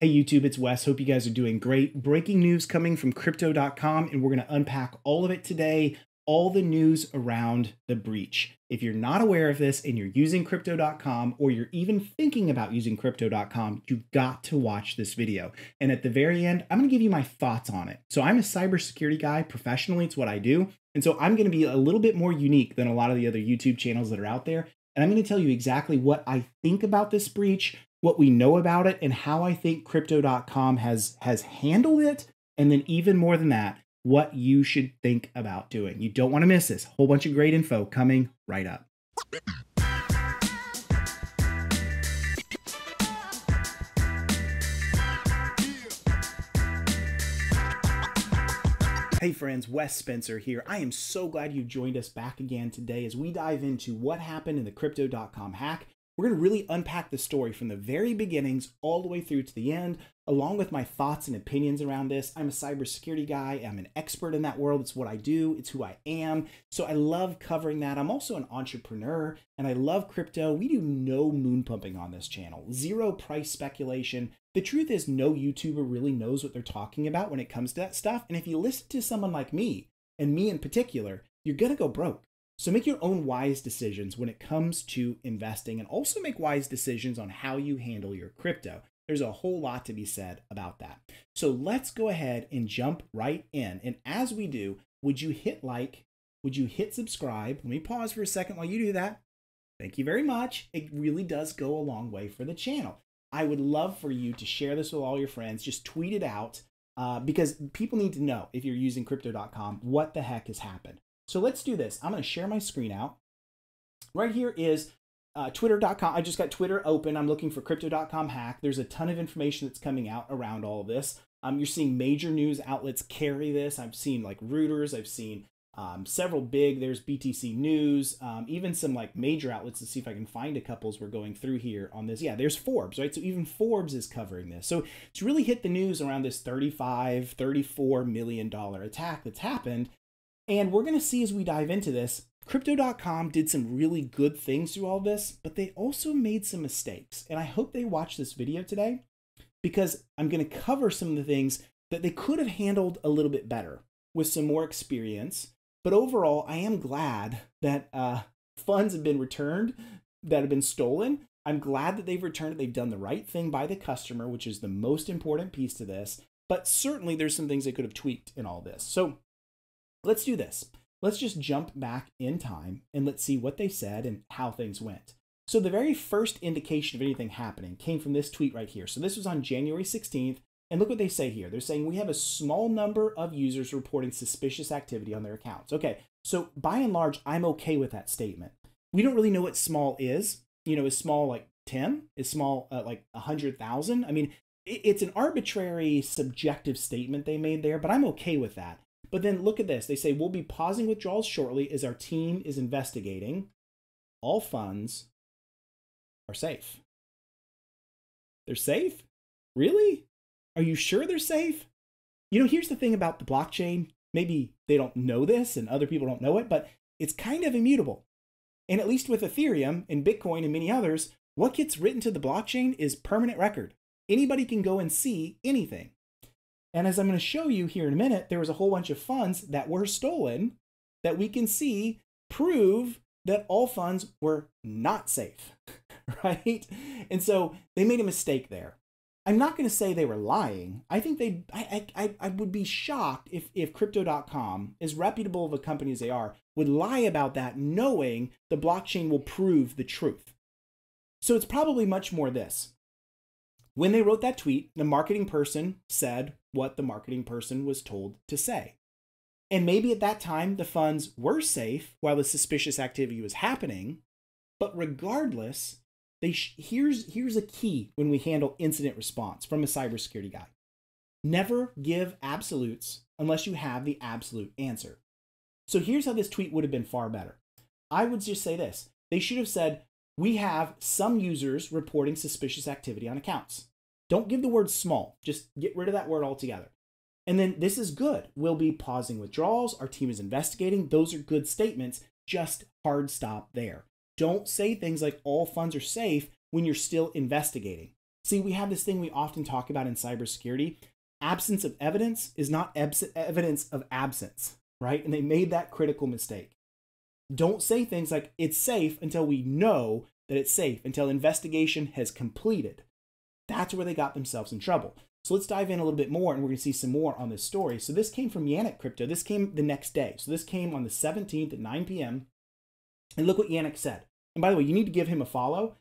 Hey YouTube, it's Wes. Hope you guys are doing great. Breaking news coming from crypto.com, and we're going to unpack all of it today, all the news around the breach. If you're not aware of this and you're using crypto.com, or you're even thinking about using crypto.com, you've got to watch this video. And at the very end, I'm going to give you my thoughts on it. So I'm a cybersecurity guy. Professionally, it's what I do. And so I'm going to be a little bit more unique than a lot of the other YouTube channels that are out there. And I'm going to tell you exactly what I think about this breach, what we know about it, and how I think crypto.com has handled it. And then even more than that, what you should think about doing. You don't want to miss this. Whole bunch of great info coming right up. Hey friends, Wes Spencer here. I am so glad you've joined us back again today as we dive into what happened in the crypto.com hack. We're going to really unpack the story from the very beginnings all the way through to the end, along with my thoughts and opinions around this. I'm a cybersecurity guy. I'm an expert in that world. It's what I do. It's who I am. So I love covering that. I'm also an entrepreneur and I love crypto. We do no moon pumping on this channel. Zero price speculation. The truth is no YouTuber really knows what they're talking about when it comes to that stuff. And if you listen to someone like me, and me in particular, you're going to go broke. So make your own wise decisions when it comes to investing, and also make wise decisions on how you handle your crypto. There's a whole lot to be said about that. So let's go ahead and jump right in. And as we do, would you hit like? Would you hit subscribe? Let me pause for a second while you do that. Thank you very much. It really does go a long way for the channel. I would love for you to share this with all your friends. Just tweet it out because people need to know, if you're using crypto.com, what the heck has happened. So let's do this. I'm going to share my screen out. Right here is twitter.com. I just got Twitter open. I'm looking for crypto.com hack. There's a ton of information that's coming out around all of this. You're seeing major news outlets carry this. I've seen like Reuters. I've seen several big. There's BTC News, even some like major outlets. Let's see if I can find a couple as we're going through here on this. Yeah, there's Forbes, right? So even Forbes is covering this. So it's really hit the news around this $34 million attack that's happened. And we're going to see as we dive into this, crypto.com did some really good things through all this, but they also made some mistakes. And I hope they watch this video today because I'm going to cover some of the things that they could have handled a little bit better with some more experience. But overall, I am glad that funds have been returned that have been stolen. I'm glad that they've returned it. They've done the right thing by the customer, which is the most important piece to this. But certainly there's some things they could have tweaked in all this. So let's do this. Let's just jump back in time and let's see what they said and how things went. So the very first indication of anything happening came from this tweet right here. So this was on January 16th. And look what they say here. They're saying we have a small number of users reporting suspicious activity on their accounts. Okay, so by and large, I'm okay with that statement. We don't really know what small is. You know, is small like 10? Is small like 100,000? I mean, it's an arbitrary, subjective statement they made there, but I'm okay with that. But then look at this. They say, we'll be pausing withdrawals shortly as our team is investigating. All funds are safe. They're safe? Really? Are you sure they're safe? You know, here's the thing about the blockchain. Maybe they don't know this and other people don't know it, but it's kind of immutable. And at least with Ethereum and Bitcoin and many others, what gets written to the blockchain is permanent record. Anybody can go and see anything. And as I'm going to show you here in a minute, there was a whole bunch of funds that were stolen that we can see prove that all funds were not safe, right? And so they made a mistake there. I'm not going to say they were lying. I think I would be shocked if crypto.com, as reputable of a company as they are, would lie about that knowing the blockchain will prove the truth. So it's probably much more this. When they wrote that tweet, the marketing person said what the marketing person was told to say. And maybe at that time, the funds were safe while the suspicious activity was happening. But regardless, here's a key when we handle incident response from a cybersecurity guy. Never give absolutes unless you have the absolute answer. So here's how this tweet would have been far better. I would just say this. They should have said, we have some users reporting suspicious activity on accounts. Don't give the word small. Just get rid of that word altogether. And then this is good. We'll be pausing withdrawals. Our team is investigating. Those are good statements. Just hard stop there. Don't say things like all funds are safe when you're still investigating. See, we have this thing we often talk about in cybersecurity. Absence of evidence is not evidence of absence, right? And they made that critical mistake. Don't say things like it's safe until we know that it's safe, until investigation has completed. That's where they got themselves in trouble. So let's dive in a little bit more, and we're going to see some more on this story. So this came from Yannick Crypto. This came the next day. So this came on the 17th at 9 p.m. And look what Yannick said. And by the way, you need to give him a follow.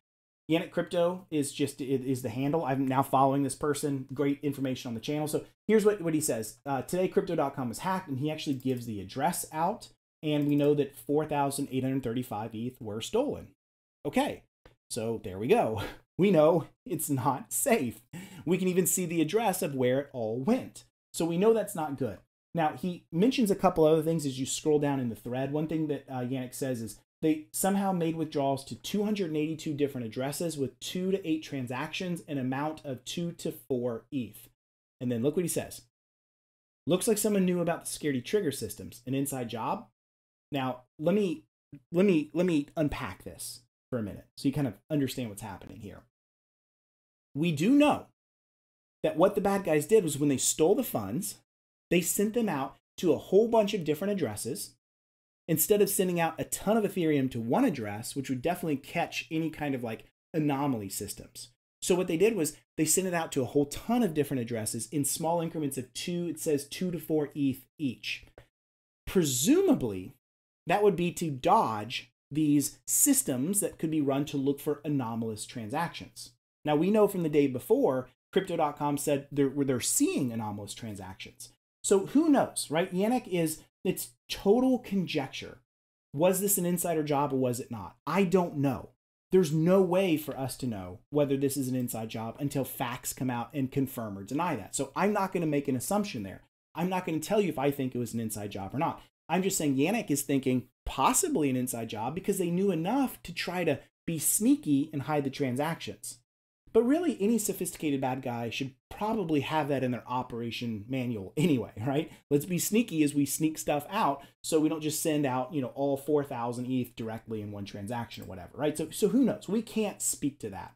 Yannick Crypto is the handle. I'm now following this person. Great information on the channel. So here's what he says. Today, crypto.com was hacked, and he actually gives the address out. And we know that 4,835 ETH were stolen. Okay, so there we go. We know it's not safe. We can even see the address of where it all went. So we know that's not good. Now, he mentions a couple other things as you scroll down in the thread. One thing that Yannick says is they somehow made withdrawals to 282 different addresses with 2 to 8 transactions, an amount of 2 to 4 ETH. And then look what he says. Looks like someone knew about the security trigger systems, an inside job. Now, let me unpack this for a minute so you kind of understand what's happening here. We do know that what the bad guys did was when they stole the funds, they sent them out to a whole bunch of different addresses instead of sending out a ton of Ethereum to one address, which would definitely catch any kind of like anomaly systems. So what they did was they sent it out to a whole ton of different addresses in small increments of 2, it says 2 to 4 ETH each. Presumably, that would be to dodge these systems that could be run to look for anomalous transactions. Now, we know from the day before, Crypto.com said they're seeing anomalous transactions. So who knows, right? Yannick it's total conjecture. Was this an insider job or was it not? I don't know. There's no way for us to know whether this is an inside job until facts come out and confirm or deny that. So I'm not going to make an assumption there. I'm not going to tell you if I think it was an inside job or not. I'm just saying Yannick is thinking possibly an inside job because they knew enough to try to be sneaky and hide the transactions. But really, any sophisticated bad guy should probably have that in their operation manual anyway, right? Let's be sneaky as we sneak stuff out so we don't just send out, all 4,000 ETH directly in one transaction or whatever, right? So who knows? We can't speak to that.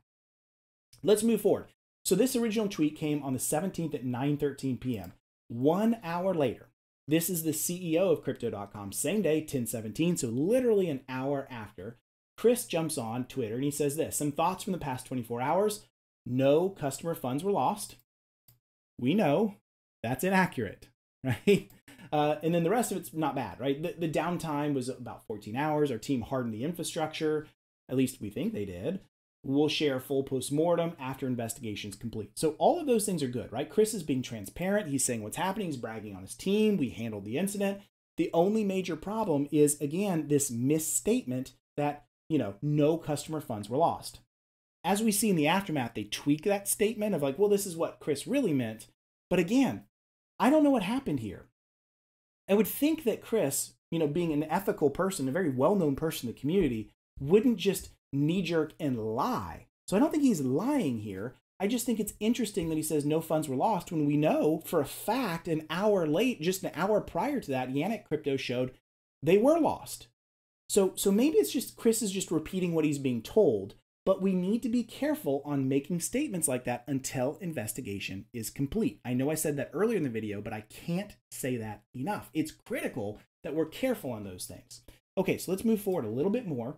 Let's move forward. So this original tweet came on the 17th at 9:13 p.m. 1 hour later, this is the CEO of Crypto.com, same day, 10/17, so literally an hour after. Chris jumps on Twitter and he says this, some thoughts from the past 24 hours. No customer funds were lost. We know that's inaccurate, right? And then the rest of it's not bad, right? The downtime was about 14 hours. Our team hardened the infrastructure. At least we think they did. We'll share full postmortem after investigation's complete. So all of those things are good, right? Chris is being transparent. He's saying what's happening. He's bragging on his team. We handled the incident. The only major problem is, again, this misstatement that no customer funds were lost. As we see in the aftermath, they tweak that statement of like, well, this is what Chris really meant. But again, I don't know what happened here. I would think that Chris, being an ethical person, a very well-known person in the community, wouldn't just knee-jerk and lie. So I don't think he's lying here. I just think it's interesting that he says no funds were lost when we know for a fact just an hour prior to that, Yannick Crypto showed they were lost. So maybe it's just Chris is just repeating what he's being told, but we need to be careful on making statements like that until investigation is complete. I know I said that earlier in the video, but I can't say that enough. It's critical that we're careful on those things. Okay, so let's move forward a little bit more.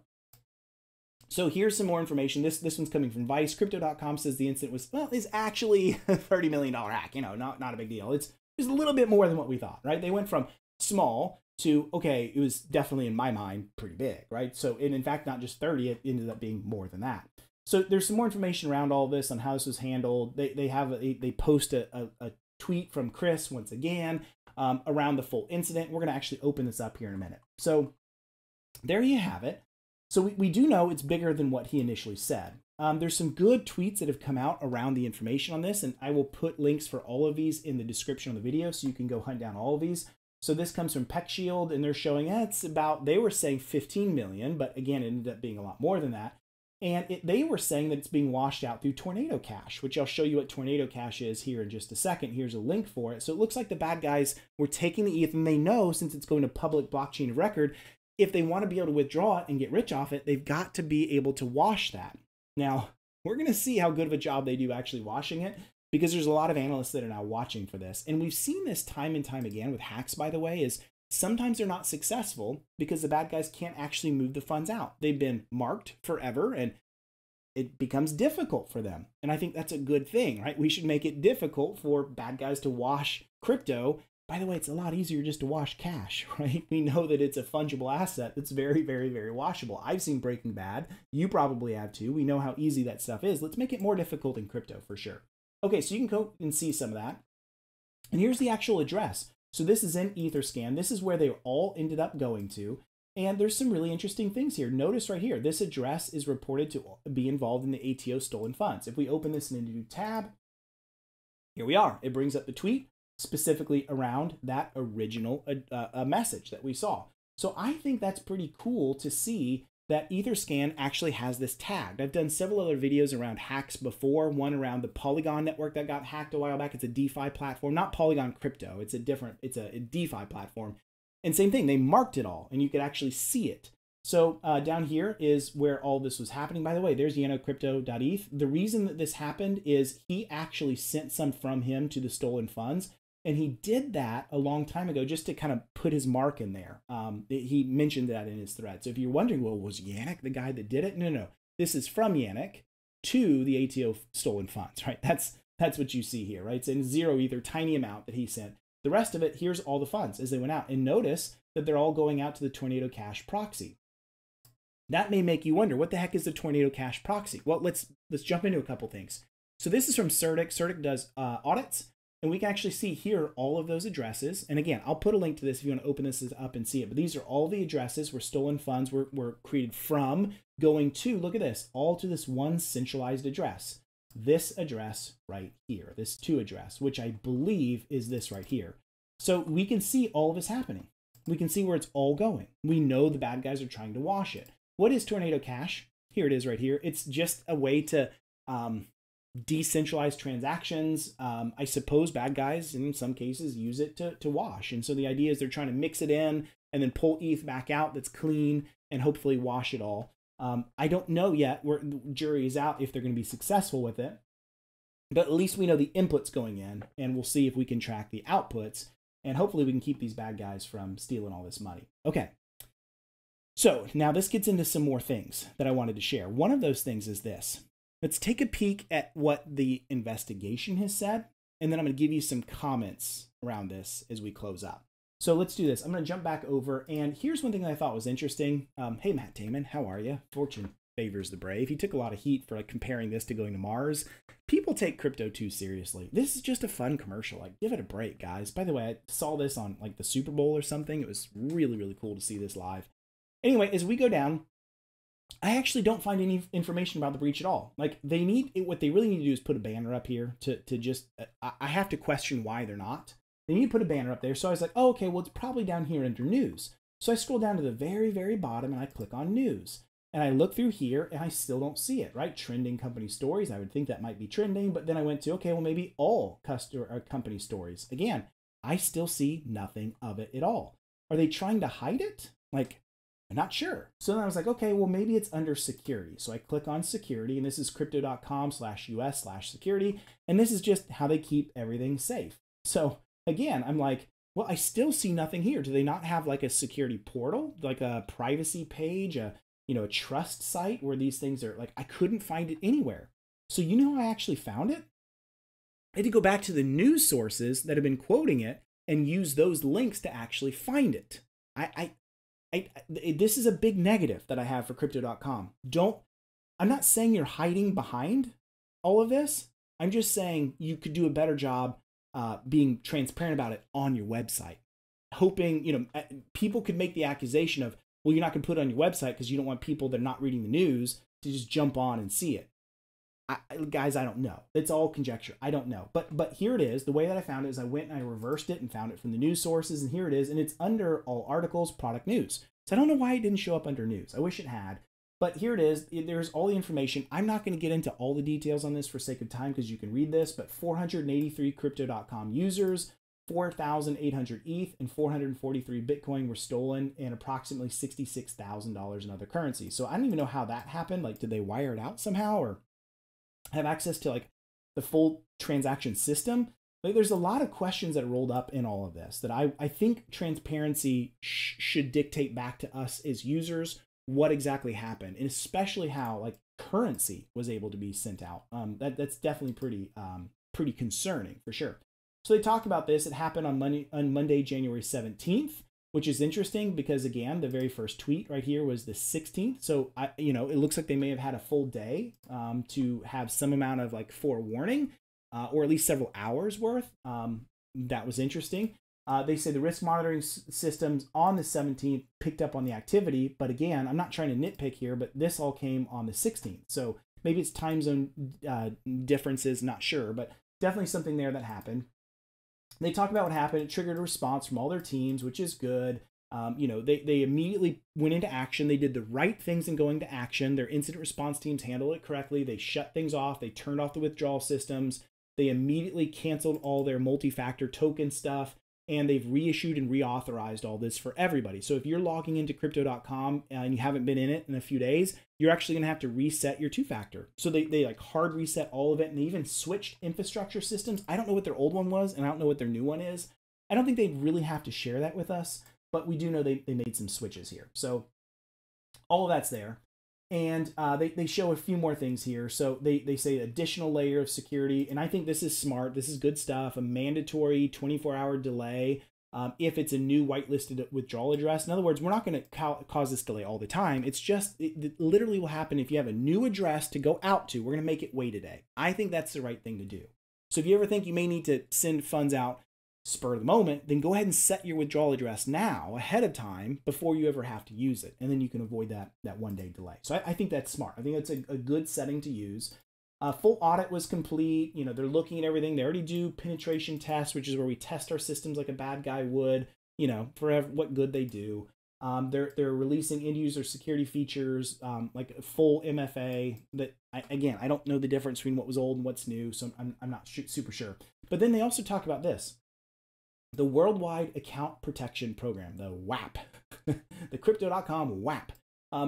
So here's some more information. This one's coming from Vice. Crypto.com says the incident is actually a $30 million hack. Not a big deal. It's a little bit more than what we thought, right? They went from small to, okay, it was definitely in my mind pretty big, right? So, and in fact, not just 30, it ended up being more than that. So there's some more information around all this on how this was handled. They post a tweet from Chris once again around the full incident. We're going to actually open this up here in a minute. So there you have it. So we do know it's bigger than what he initially said. There's some good tweets that have come out around the information on this, and I will put links for all of these in the description of the video so you can go hunt down all of these. So this comes from PeckShield, and they're showing they were saying 15 million, but again, it ended up being a lot more than that. And they were saying that it's being washed out through Tornado Cash, which I'll show you what Tornado Cash is here in just a second. Here's a link for it. So it looks like the bad guys were taking the ETH, and they know since it's going to public blockchain of record, if they want to be able to withdraw it and get rich off it, they've got to be able to wash that. Now, we're going to see how good of a job they do actually washing it, because there's a lot of analysts that are now watching for this. And we've seen this time and time again with hacks, by the way, is sometimes they're not successful because the bad guys can't actually move the funds out. They've been marked forever and it becomes difficult for them. And I think that's a good thing, right? We should make it difficult for bad guys to wash crypto. By the way, it's a lot easier just to wash cash, right? We know that it's a fungible asset that's very, very, very washable. I've seen Breaking Bad. You probably have too. We know how easy that stuff is. Let's make it more difficult in crypto for sure. Okay, so you can go and see some of that. And here's the actual address. So this is in Etherscan. This is where they all ended up going to. And there's some really interesting things here. Notice right here, this address is reported to be involved in the ATO stolen funds. If we open this in a new tab, here we are. It brings up the tweet specifically around that original message that we saw. So I think that's pretty cool to see that Etherscan actually has this tagged. I've done several other videos around hacks before, one around the Polygon network that got hacked a while back. It's a DeFi platform, not Polygon crypto. It's a DeFi platform. And same thing, they marked it all and you could actually see it. So down here is where all this was happening. By the way, there's YanoCrypto.eth. The reason that this happened is he actually sent some from him to the stolen funds. And he did that a long time ago just to kind of put his mark in there. He mentioned that in his thread. So if you're wondering, well, was Yannick the guy that did it? No. This is from Yannick to the ATO stolen funds, right? That's what you see here, right? It's in 0 Ether, tiny amount that he sent. The rest of it, here's all the funds as they went out. And notice that they're all going out to the Tornado Cash proxy. That may make you wonder, what the heck is the Tornado Cash proxy? Well, let's jump into a couple things. So this is from Certic. Certic does audits. And we can actually see here all of those addresses. And again, I'll put a link to this if you want to open this up and see it. But these are all the addresses where stolen funds were created from, going to, look at this, all to this one centralized address. This address right here, this to address, which I believe is this right here. So we can see all of this happening. We can see where it's all going. We know the bad guys are trying to wash it. What is Tornado Cash? Here it is right here. It's just a way to decentralized transactions. I suppose bad guys in some cases use it to wash. And so the idea is they're trying to mix it in and then pull ETH back out that's clean and hopefully wash it all. I don't know yet, where the jury is out, if they're going to be successful with it. But at least we know the inputs going in, and we'll see if we can track the outputs. And hopefully we can keep these bad guys from stealing all this money. Okay. So now this gets into some more things that I wanted to share. One of those things is this. Let's take a peek at what the investigation has said, and then I'm going to give you some comments around this as we close up. So let's do this. I'm going to jump back over, and here's one thing that I thought was interesting. Hey, Matt Damon, how are you? Fortune favors the brave. He took a lot of heat for like comparing this to going to Mars. People take crypto too seriously. This is just a fun commercial. Like, give it a break, guys. By the way, I saw this on like the Super Bowl or something. It was really, really cool to see this live. Anyway, as we go down, I actually don't find any information about the breach at all. Like, what they really need to do is put a banner up here to just, I have to question why they're not. They need to put a banner up there. So I was like, oh, okay, well, it's probably down here under news. So I scroll down to the very, very bottom and I click on news. And I look through here and I still don't see it, right? Trending company stories. I would think that might be trending, but then I went to, okay, well, maybe all company stories. Again, I still see nothing of it at all. Are they trying to hide it? Like, I'm not sure. So then I was like, okay, well, maybe it's under security. So I click on security, and this is crypto.com/US/security. And this is just how they keep everything safe. So again, I'm like, well, I still see nothing here. Do they not have like a security portal, like a privacy page, a trust site where these things are? Like, I couldn't find it anywhere. So you know how I actually found it? I had to go back to the news sources that have been quoting it and use those links to actually find it. This is a big negative that I have for crypto.com. I'm not saying you're hiding behind all of this. I'm just saying you could do a better job being transparent about it on your website. Hoping, people could make the accusation of, well, you're not going to put it on your website because you don't want people that are not reading the news to just jump on and see it. Guys, I don't know. It's all conjecture. I don't know. But here it is. The way that I found it is I went and I reversed it and found it from the news sources. And here it is. And it's under all articles, product news. So I don't know why it didn't show up under news. I wish it had. But here it is. There's all the information. I'm not going to get into all the details on this for sake of time because you can read this. But 483 crypto.com users, 4,800 ETH, and 443 Bitcoin were stolen, and approximately $66,000 in other currencies. So I don't even know how that happened. Like, did they wire it out somehow? Or have access to like the full transaction system. Like, there's a lot of questions that are rolled up in all of this that I think transparency should dictate back to us as users what exactly happened, and especially how like currency was able to be sent out. That's definitely pretty concerning for sure. So they talk about this. It happened on Monday, January 17th, which is interesting because, again, the very first tweet right here was the 16th. So, it looks like they may have had a full day to have some amount of like forewarning, or at least several hours worth. That was interesting. They say the risk monitoring systems on the 17th picked up on the activity. But again, I'm not trying to nitpick here, but this all came on the 16th. So maybe it's time zone differences, not sure, but definitely something there that happened. They talk about what happened. It triggered a response from all their teams, which is good. They immediately went into action. They did the right things in going to action. Their incident response teams handled it correctly. They shut things off. They turned off the withdrawal systems. They immediately canceled all their multi-factor token stuff, and they've reissued and reauthorized all this for everybody. So if you're logging into crypto.com and you haven't been in it in a few days, you're actually going to have to reset your two-factor. So they like hard reset all of it, and they even switched infrastructure systems. I don't know what their old one was, and I don't know what their new one is. I don't think they really have to share that with us, but we do know they made some switches here. So all of that's there. And they show a few more things here. So they say additional layer of security. And I think this is smart. This is good stuff. A mandatory 24-hour delay if it's a new whitelisted withdrawal address. In other words, we're not going to cause this delay all the time. It's just, it literally will happen if you have a new address to go out to. We're going to make it wait a day. I think that's the right thing to do. So if you ever think you may need to send funds out spur of the moment, then go ahead and set your withdrawal address now ahead of time before you ever have to use it. And then you can avoid that 1 day delay. So I think that's smart. I think that's a good setting to use. Full audit was complete. They're looking at everything. They already do penetration tests, which is where we test our systems like a bad guy would, for what good they do. They're releasing end user security features, like a full MFA that, I don't know the difference between what was old and what's new. So I'm not super sure. But then they also talk about this. The Worldwide Account Protection Program, the WAP, the Crypto.com WAP.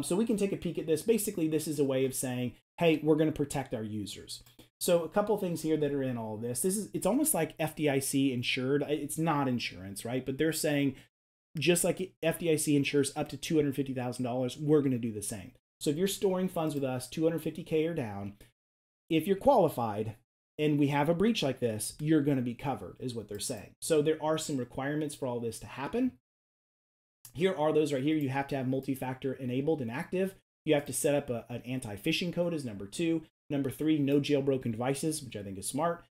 So we can take a peek at this. Basically, this is a way of saying, hey, we're going to protect our users. So a couple things here that are in all of this. It's almost like FDIC insured. It's not insurance, right? But they're saying, just like FDIC insures up to $250,000, we're going to do the same. So if you're storing funds with us, $250K or down, if you're qualified, and we have a breach like this, you're going to be covered, is what they're saying. So there are some requirements for all this to happen. Here are those right here. You have to have multi-factor enabled and active. You have to set up an anti-phishing code as number 2. Number 3, no jailbroken devices, which I think is smart.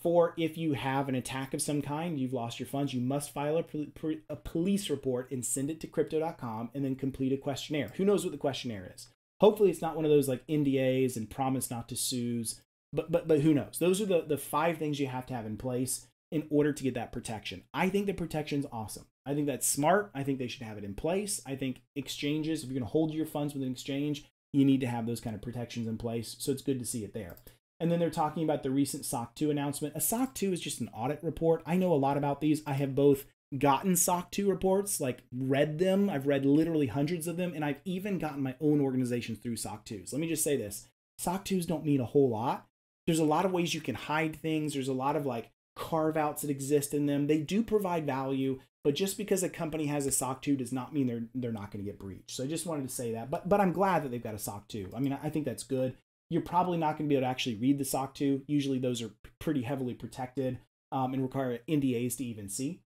4, if you have an attack of some kind, you've lost your funds, you must file a police report and send it to crypto.com and then complete a questionnaire. Who knows what the questionnaire is? Hopefully it's not one of those like NDAs and promise not to sues. But who knows? Those are the 5 things you have to have in place in order to get that protection. I think the protection's awesome. I think that's smart. I think they should have it in place. I think exchanges, if you're going to hold your funds with an exchange, you need to have those kind of protections in place. So it's good to see it there. And then they're talking about the recent SOC 2 announcement. A SOC 2 is just an audit report. I know a lot about these. I have both gotten SOC 2 reports, like read them. I've read literally hundreds of them. And I've even gotten my own organization through SOC 2s. Let me just say this. SOC 2s don't mean a whole lot. There's a lot of ways you can hide things. There's a lot of like carve outs that exist in them. They do provide value, but just because a company has a SOC 2 does not mean they're not going to get breached. So I just wanted to say that, but I'm glad that they've got a SOC 2. I mean, I think that's good. You're probably not going to be able to actually read the SOC 2. Usually those are pretty heavily protected and require NDAs to even see,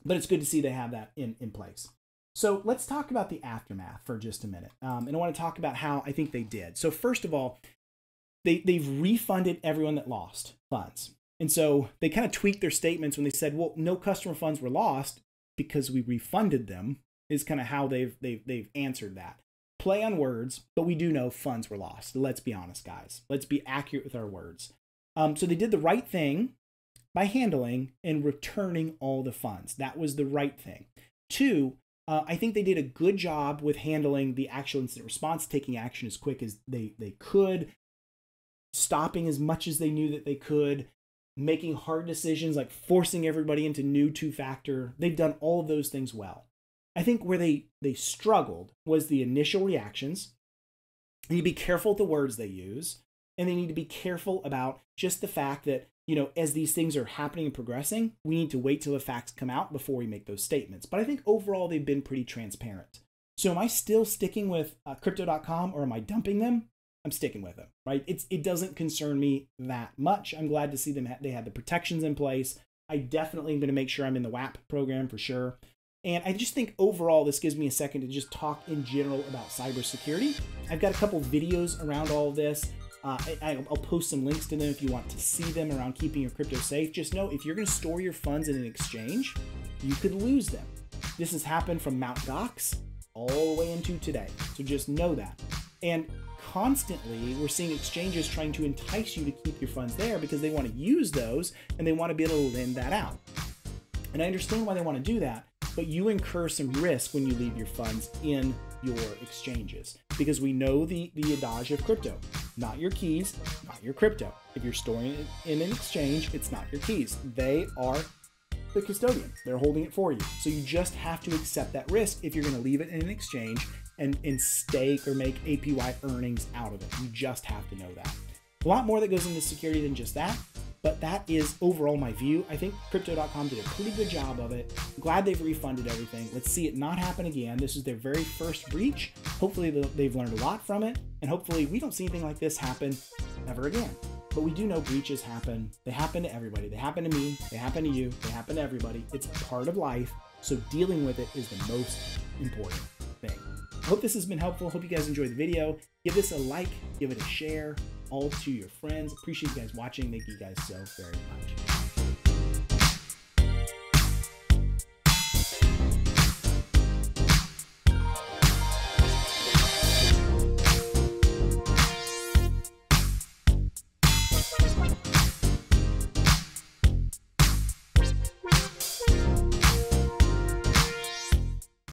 but it's good to see they have that in place. So let's talk about the aftermath for just a minute. And I want to talk about how I think they did. So first of all, they've refunded everyone that lost funds. And so they kind of tweaked their statements when they said, well, no customer funds were lost because we refunded them, is kind of how they've answered that. Play on words, but we do know funds were lost. Let's be honest, guys. Let's be accurate with our words. So they did the right thing by handling and returning all the funds. That was the right thing. 2, I think they did a good job with handling the actual incident response, taking action as quick as they could, stopping as much as they knew that they could, making hard decisions like forcing everybody into new two-factor. They've done all of those things well. I think where they struggled was the initial reactions. And you be careful with the words they use. and they need to be careful about just the fact that, you know, as these things are happening and progressing, we need to wait till the facts come out before we make those statements. But I think overall they've been pretty transparent. So am I still sticking with crypto.com, or am I dumping them? I'm sticking with them, right? It doesn't concern me that much. I'm glad to see them. They had the protections in place. I definitely am going to make sure I'm in the WAP program for sure. And I just think overall, this gives me a second to just talk in general about cybersecurity. I've got a couple videos around all of this. I'll post some links to them if you want to see them around keeping your crypto safe. Just know if you're going to store your funds in an exchange, you could lose them. This has happened from Mt. Gox all the way into today. So just know that. And constantly, we're seeing exchanges trying to entice you to keep your funds there because they want to use those and they want to be able to lend that out. And I understand why they want to do that, but you incur some risk when you leave your funds in your exchanges, because we know the adage of crypto: not your keys, not your crypto. If you're storing it in an exchange, it's not your keys. They are the custodian. They're holding it for you. So you just have to accept that risk if you're going to leave it in an exchange and stake or make APY earnings out of it. You just have to know that. A lot more that goes into security than just that, but that is overall my view. I think crypto.com did a pretty good job of it. I'm glad they've refunded everything. Let's see it not happen again. This is their very first breach. Hopefully they've learned a lot from it, and hopefully we don't see anything like this happen ever again. But we do know breaches happen. They happen to everybody. They happen to me. They happen to you. They happen to everybody. It's a part of life. So dealing with it is the most important thing. I hope this has been helpful. Hope you guys enjoyed the video. Give this a like, give it a share, all to your friends. Appreciate you guys watching. Thank you guys so very much.